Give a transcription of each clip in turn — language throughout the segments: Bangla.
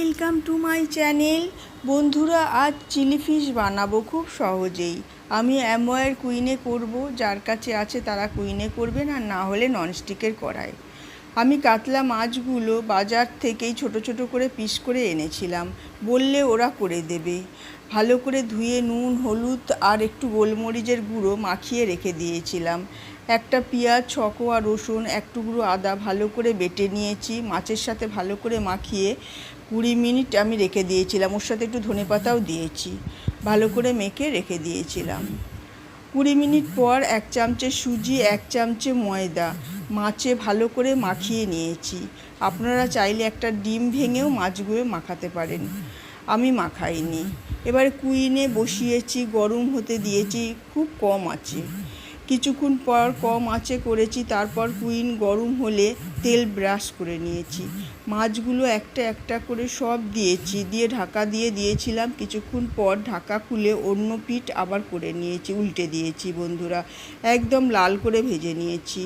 Welcome to my channel. বন্ধুরা, আজ চিলি ফিশ বানাবো খুব সহজেই। আমি অ্যামওয়্যার কুইনে করব, যার কাছে আছে তারা কুইনে করবেন, আর না হলে ননস্টিকের কড়াই। আমি কাতলা মাছগুলো বাজার থেকেই ছোট ছোট করে পিস করে এনেছিলাম, বললে ওরা করে দেবে। ভালো করে ধুয়ে নুন, হলুদ আর একটু গোলমরিচের গুঁড়ো মাখিয়ে রেখে দিয়েছিলাম। একটা পেঁয়াজ, 6 কোয়া রসুন, এক টুকরো আদা ভালো করে বেটে নিয়েছি। মাছের সাথে ভালো করে মাখিয়ে 20 মিনিট আমি রেখে দিয়েছিলাম। ওর সাথে একটু ধনেপাতাও দিয়েছি। ভালো করে মেখে রেখে দিয়েছিলাম। 20 মিনিট পর 1 চামচে সুজি, 1 চামচে ময়দা মাছে ভালো করে মাখিয়ে নিয়েছি। আপনারা চাইলে একটা ডিম ভেঙেও মাছগুলো মাখাতে পারেন, আমি মাখাইনি। এবারে কুইনে বসিয়েছি, গরম হতে দিয়েছি খুব কম আঁচে। কিছুক্ষণ পর কম আঁচে করেছি, তারপর কুইন গরম হলে তেল ব্রাশ করে নিয়েছি। মাছগুলো একটা একটা করে সব দিয়েছি, দিয়ে ঢাকা দিয়ে দিয়েছিলাম। কিছুক্ষণ পর ঢাকা খুলে অন্য পিঠ আবার করে নিয়েছি, উল্টে দিয়েছি। বন্ধুরা, একদম লাল করে ভেজে নিয়েছি,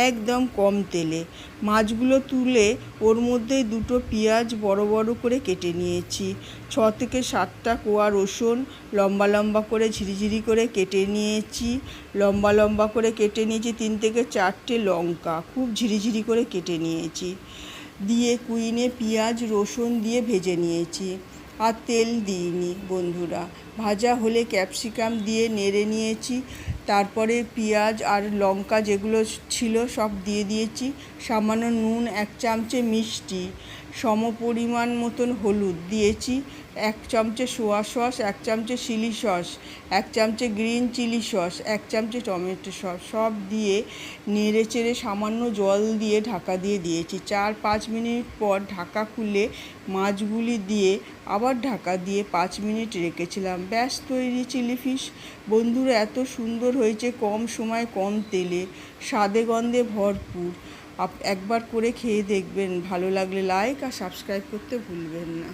একদম কম তেলে। মাছগুলো তুলে ওর মধ্যে 2টো পেঁয়াজ বড় বড় করে কেটে নিয়েছি। 6 থেকে 7টা কোয়া রসুন লম্বা লম্বা করে ঝিরিঝিরি করে কেটে নিয়েছি। লম্বা লম্বা করে কেটে নিয়েছি 3 থেকে 4টে লঙ্কা খুব ঝিরিঝিরি করে কেটে নিয়েছি। দিয়ে কুইনে পেঁয়াজ রসুন দিয়ে ভেজে নিয়েছি, আর তেল দিইনি। বন্ধুরা, ভাজা হলে ক্যাপসিকাম দিয়ে নেড়ে নিয়েছি। তারপরে পেঁয়াজ আর লঙ্কা যেগুলো ছিল সব দিয়ে দিয়েছি। সামান্য নুন, 1 চামচে মিষ্টি, সমপরিমাণ মতন হলুদ দিয়েছি। 1 চামচে সোয়া সস, 1 চামচে চিলি সস, 1 চামচে গ্রিন চিলি সস, 1 চামচে টমেটো সস সব দিয়ে নেড়ে চেড়ে সামান্য জল দিয়ে ঢাকা দিয়ে দিয়েছি। 4-5 মিনিট পর ঢাকা খুলে মাছগুলি দিয়ে আবার ঢাকা দিয়ে 5 মিনিট রেখেছিলাম। ব্যাস তৈরি চিলি ফিশ। বন্ধুরা, এত সুন্দর হয়েছে, কম সময় কম তেলে, স্বাদে গন্ধে ভরপুর। একবার করে খেয়ে দেখবেন, ভালো লাগলে লাইক আর সাবস্ক্রাইব করতে ভুলবেন না।